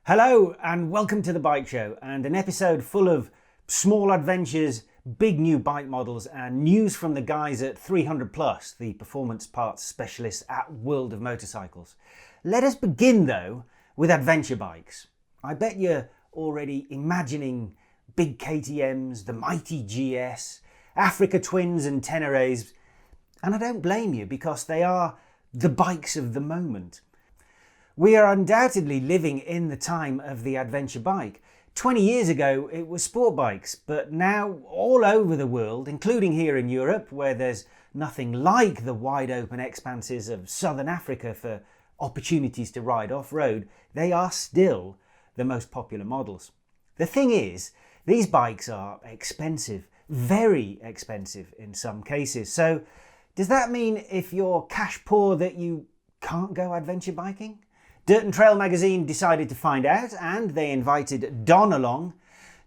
Hello and welcome to the Bike Show, and an episode full of small adventures, big new bike models and news from the guys at 300 Plus, the performance parts specialists at World of Motorcycles. Let us begin though with adventure bikes. I bet you're already imagining big KTMs, the mighty GS, Africa Twins and Teneres, and I don't blame you because they are the bikes of the moment. We are undoubtedly living in the time of the adventure bike. 20 years ago it was sport bikes, but now all over the world, including here in Europe where there's nothing like the wide open expanses of southern Africa for opportunities to ride off-road, they are still the most popular models. The thing is, these bikes are expensive, very expensive in some cases. So does that mean if you're cash poor that you can't go adventure biking? Dirt and Trail magazine decided to find out, and they invited Don along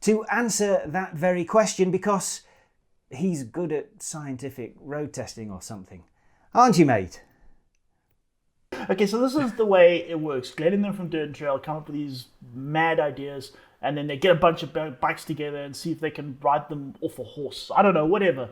to answer that very question because he's good at scientific road testing or something. Aren't you, mate? Okay, so this is the way it works. Glenn and them from Dirt and Trail come up with these mad ideas, and then they get a bunch of bikes together and see if they can ride them off a horse. I don't know, whatever.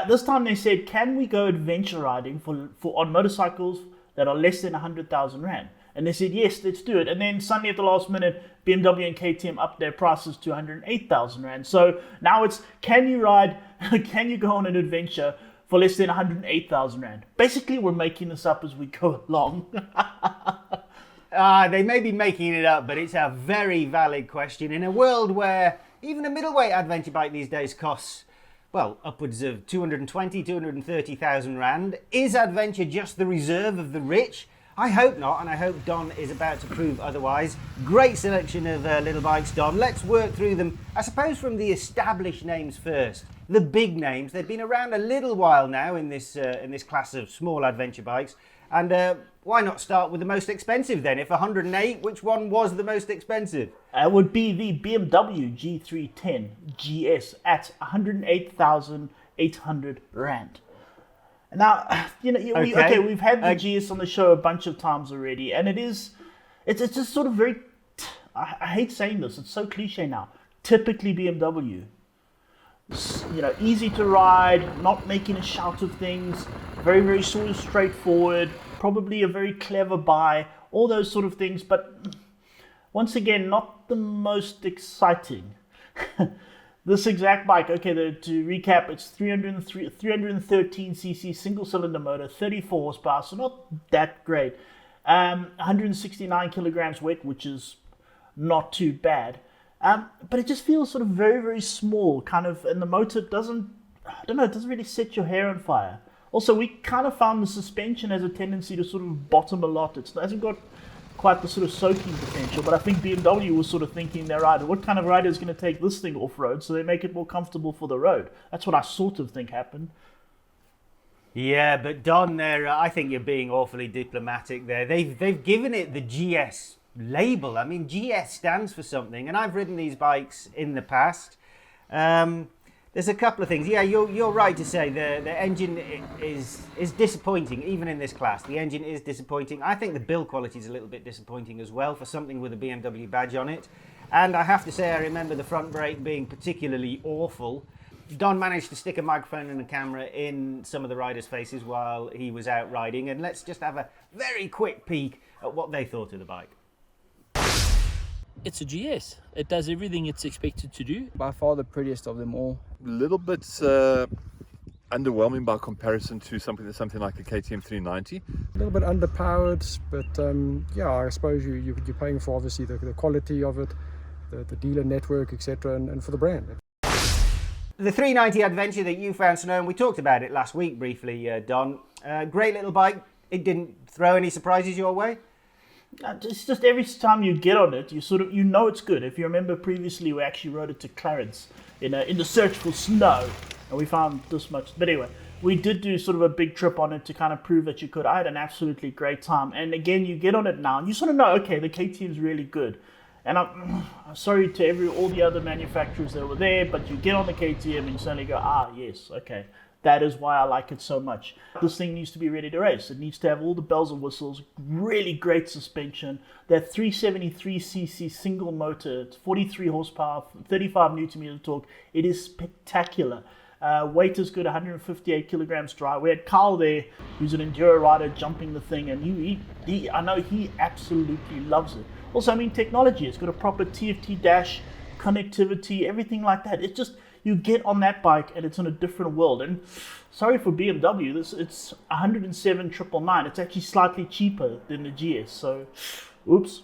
This time they said, can we go adventure riding for on motorcycles that are less than 100,000 Rand? And they said, yes, let's do it. And then suddenly at the last minute, BMW and KTM upped their prices to 108,000 Rand. So now it's, can you go on an adventure for less than 108,000 Rand? Basically, we're making this up as we go along. They may be making it up, but it's a very valid question. In a world where even a middleweight adventure bike these days costs, well, upwards of 220, 230,000 Rand, is adventure just the reserve of the rich? I hope not, and I hope Don is about to prove otherwise. Great selection of little bikes, Don. Let's work through them, I suppose from the established names first. The big names. They've been around a little while now in this class of small adventure bikes. And why not start with the most expensive then? If 108, which one was the most expensive? It would be the BMW G310 GS at 108,800 Rand. Now, we've had the GS on the show a bunch of times already, and it's just sort of very, I hate saying this, it's so cliche now, typically BMW. Easy to ride, not making a shout of things, very, very sort of straightforward, probably a very clever buy, all those sort of things, but once again, not the most exciting. This exact bike, okay, to recap, it's 313cc single-cylinder motor, 34 horsepower, so not that great. 169 kilograms weight, which is not too bad. But it just feels sort of very, very small, kind of, and the motor doesn't really set your hair on fire. Also, we kind of found the suspension has a tendency to sort of bottom a lot. It hasn't got quite the sort of soaking potential, but I think BMW was sort of thinking their rider, what kind of rider is going to take this thing off-road, so they make it more comfortable for the road. That's what I sort of think happened. Yeah, but Don, there, I think you're being awfully diplomatic there. They've given it the GS label. I mean, GS stands for something, and I've ridden these bikes in the past. There's a couple of things. Yeah, you're right to say the engine is disappointing, even in this class. The engine is disappointing. I think the build quality is a little bit disappointing as well for something with a BMW badge on it. And I have to say, I remember the front brake being particularly awful. Don managed to stick a microphone and a camera in some of the riders' faces while he was out riding. And let's just have a very quick peek at what they thought of the bike. It's a GS. It does everything it's expected to do. By far the prettiest of them all. A little bit underwhelming by comparison to something like the KTM 390. A little bit underpowered, but I suppose you're paying for obviously the quality of it, the dealer network, etc., and for the brand. The 390 Adventure that you found, Snow, and we talked about it last week briefly, Don. Great little bike. It didn't throw any surprises your way? It's just every time you get on it, you know it's good. If you remember previously, we actually rode it to Clarence in the search for snow, and we found this much. But anyway, we did do sort of a big trip on it to kind of prove that you could. I had an absolutely great time. And again, you get on it now, and you sort of know, okay, the KTM is really good. And I'm sorry to all the other manufacturers that were there, but you get on the KTM and you suddenly go, yes, okay, That is why I like it so much. This thing needs to be ready to race. It needs to have all the bells and whistles, really great suspension. That 373cc single motor, it's 43 horsepower, 35 newton meters of torque. It is spectacular. Weight is good, 158 kilograms dry. We had Carl there, who's an enduro rider, jumping the thing, and he I know he absolutely loves it. Also, I mean, technology. It's got a proper TFT dash, connectivity, everything like that. It's just, you get on that bike and it's in a different world. And sorry for BMW, it's 107,999. It's actually slightly cheaper than the GS. So, oops.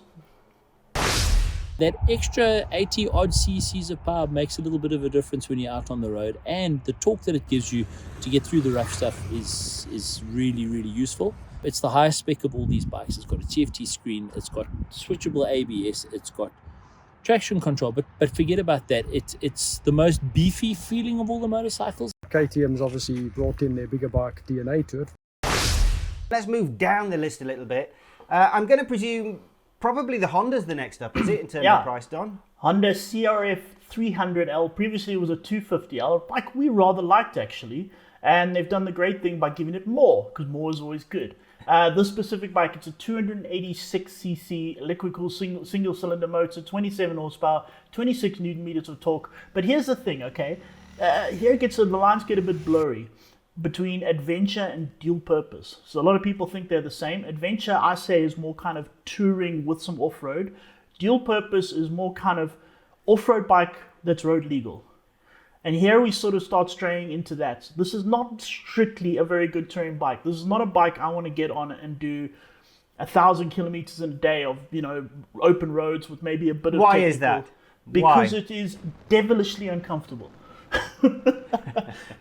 That extra 80 odd cc's of power makes a little bit of a difference when you're out on the road, and the torque that it gives you to get through the rough stuff is really, really useful. It's the highest spec of all these bikes. It's got a TFT screen, it's got switchable ABS, it's got traction control, but forget about that. It's the most beefy feeling of all the motorcycles. KTM's obviously brought in their bigger bike DNA to it. Let's move down the list a little bit. I'm going to presume probably the Honda's the next up, is it, in terms of price, Don? Honda CRF 300L. Previously it was a 250L, a bike we rather liked actually, and they've done the great thing by giving it more, because more is always good. This specific bike, it's a 286cc liquid-cooled single-cylinder motor, 27 horsepower, 26 newton meters of torque. But here's the thing, okay? Here the lines get a bit blurry between adventure and dual purpose. So a lot of people think they're the same. Adventure, I say, is more kind of touring with some off-road. Dual purpose is more kind of off-road bike that's road legal. And here we sort of start straying into that. This is not strictly a very good touring bike. This is not a bike I want to get on and do 1,000 kilometers in a day of, open roads with maybe a bit of Why is that? Because Why? It is devilishly uncomfortable.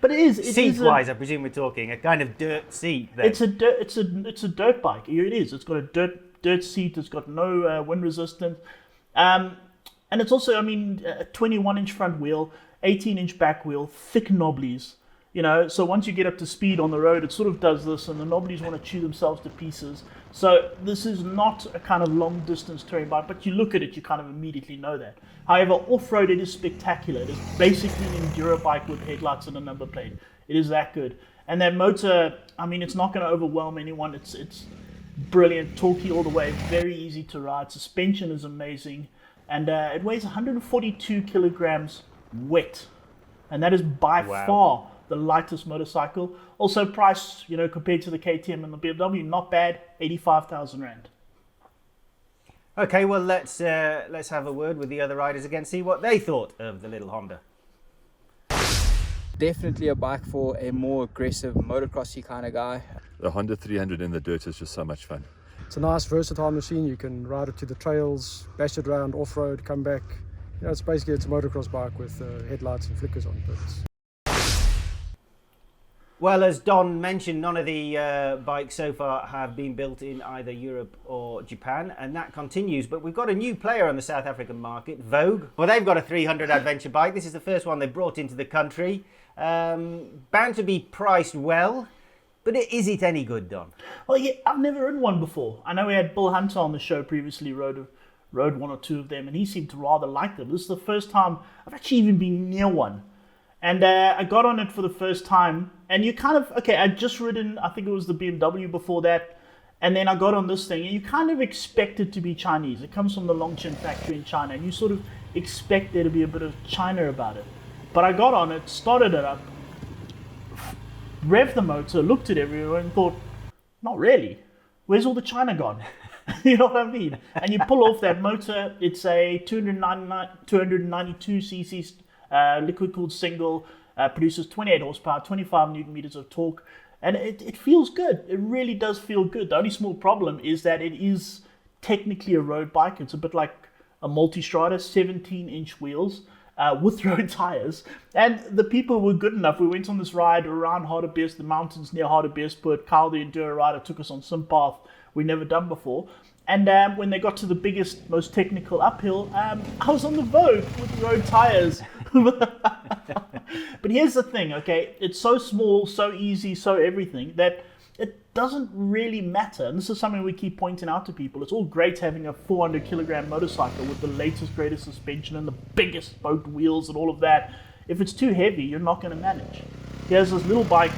But it is. Seat-wise, I presume we're talking a kind of dirt seat. Then. It's a dirt bike. Here it is. It's got a dirt seat. It's got no wind resistance, and it's also, a 21-inch front wheel, 18-inch back wheel, thick knobblies. So once you get up to speed on the road, it sort of does this, and the knobblies want to chew themselves to pieces. So this is not a kind of long-distance touring bike, but you look at it, you kind of immediately know that. However, off-road, it is spectacular. It is basically an enduro bike with headlights and a number plate. It is that good. And that motor, it's not going to overwhelm anyone. It's brilliant, torquey all the way, very easy to ride. Suspension is amazing, and it weighs 142 kilograms wet, and that is by far the lightest motorcycle. Also price, compared to the KTM and the BMW, not bad, 85,000 rand. Okay, well let's have a word with the other riders again, see what they thought of the little Honda. Definitely a bike for a more aggressive motocrossy kind of guy. The Honda 300 in the dirt is just so much fun. It's a nice versatile machine. You can ride it to the trails, bash it around off-road, come back. It's basically a motocross bike with headlights and flickers on. Well, as Don mentioned, none of the bikes so far have been built in either Europe or Japan, and that continues. But we've got a new player on the South African market, Vogue. Well, they've got a 300 adventure bike. This is the first one they've brought into the country. Bound to be priced well, but is it any good, Don? Well, yeah, I've never ridden one before. I know we had Bill Hunter on the show previously, rode one or two of them, and he seemed to rather like them. This is the first time I've actually even been near one. And I got on it for the first time, and you kind of, I'd just ridden, I think it was the BMW before that, and then I got on this thing, and you kind of expect it to be Chinese. It comes from the Longchen factory in China, and you sort of expect there to be a bit of China about it. But I got on it, started it up, revved the motor, looked at everyone, and thought, not really. Where's all the China gone? You know what I mean? And you pull off that motor, it's a 292 cc liquid-cooled single, produces 28 horsepower, 25 newton meters of torque, and it feels good. It really does feel good. The only small problem is that it is technically a road bike. It's a bit like a multi-strada, 17-inch wheels with road tires. And the people were good enough. We went on this ride around Hartebeest, the mountains near Hartebeest. Kyle, the enduro rider, took us on some path we'd never done before. And when they got to the biggest, most technical uphill, I was on the Vogue with road tires. But here's the thing, it's so small, so easy, so everything, that it doesn't really matter. And this is something we keep pointing out to people. It's all great having a 400 kilogram motorcycle with the latest, greatest suspension and the biggest spoked wheels and all of that. If it's too heavy, you're not going to manage. Here's this little bike,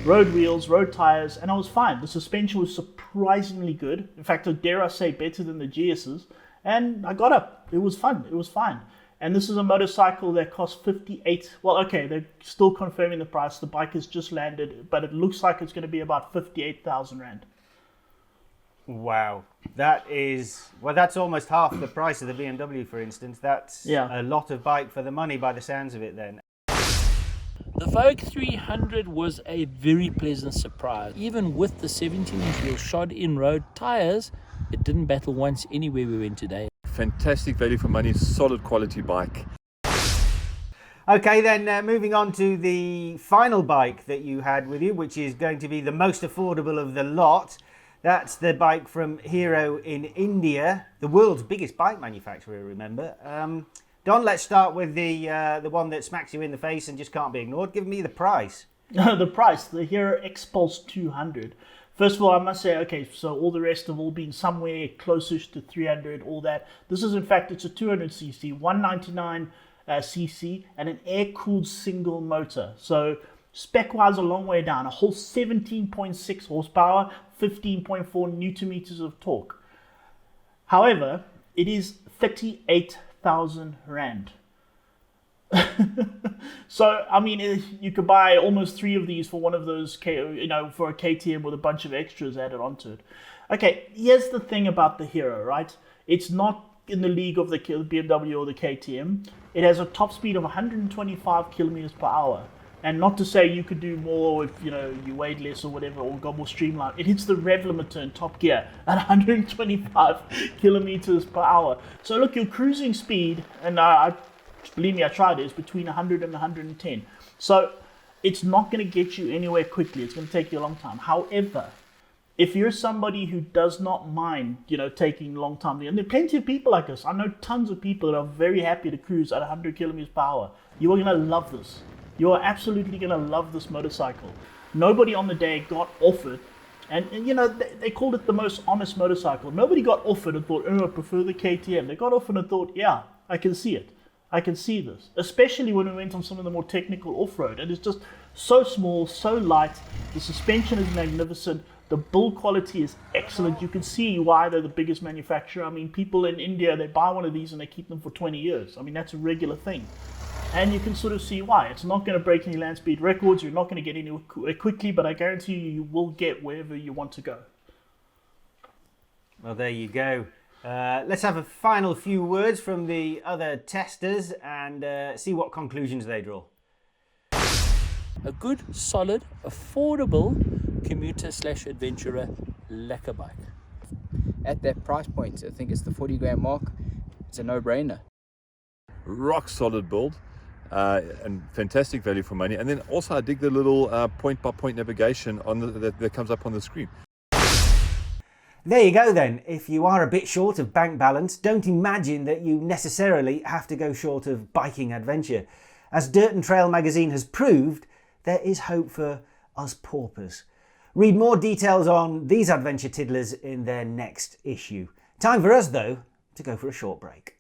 road wheels, road tires, and I was fine. The suspension was surprisingly good. In fact, dare I say, better than the GS's. And I got up. It was fun. It was fine. And this is a motorcycle that costs 58. Well, okay, they're still confirming the price. The bike has just landed, but it looks like it's going to be about 58,000 Rand. Wow. That's almost half the price of the BMW, for instance. That's a lot of bike for the money by the sounds of it then. The Vogue 300 was a very pleasant surprise. Even with the 17-inch wheel shod in road tires, it didn't battle once anywhere we went today. Fantastic value for money, solid quality bike. Okay, then moving on to the final bike that you had with you, which is going to be the most affordable of the lot. That's the bike from Hero in India, the world's biggest bike manufacturer, remember. Don, let's start with the one that smacks you in the face and just can't be ignored. Give me the price. The price, the Hero Xpulse 200. First of all, I must say, okay, so all the rest have all been somewhere closest to 300, all that. This is, in fact, it's a 200cc, 199cc, and an air-cooled single motor. So spec-wise, a long way down. A whole 17.6 horsepower, 15.4 newton meters of torque. However, it is 38,000 Rand. So, I mean, you could buy almost 3 of these for one of those, for a KTM with a bunch of extras added onto it. Okay, here's the thing about the Hero, right? It's not in the league of the BMW or the KTM. It has a top speed of 125 kilometers per hour. And not to say you could do more if, you weighed less or whatever, or got more streamlined. It hits the rev limiter in top gear at 125 kilometers per hour. So look, your cruising speed, and believe me, I tried it, is between 100 and 110. So it's not going to get you anywhere quickly. It's going to take you a long time. However, if you're somebody who does not mind, taking a long time, and there are plenty of people like us. I know tons of people that are very happy to cruise at 100 kilometers per hour. You are going to love this. You are absolutely going to love this motorcycle. Nobody on the day got off it. And they called it the most honest motorcycle. Nobody got off it and thought, oh, I prefer the KTM. They got off it and thought, yeah, I can see it. I can see this. Especially when we went on some of the more technical off-road. And it's just so small, so light. The suspension is magnificent. The build quality is excellent. You can see why they're the biggest manufacturer. I mean, people in India, they buy one of these and they keep them for 20 years. I mean, that's a regular thing. And you can sort of see why. It's not going to break any land speed records. You're not going to get anywhere quickly, but I guarantee you will get wherever you want to go. Well, there you go. Let's have a final few words from the other testers and see what conclusions they draw. A good, solid, affordable commuter/adventurer lekker bike. At that price point, I think it's the 40 grand mark. It's a no-brainer. Rock solid build. And fantastic value for money. And then also I dig the little point-by-point navigation that comes up on the screen. There you go then. If you are a bit short of bank balance, don't imagine that you necessarily have to go short of biking adventure. As Dirt and Trail magazine has proved, there is hope for us paupers. Read more details on these adventure tiddlers in their next issue. Time for us, though, to go for a short break.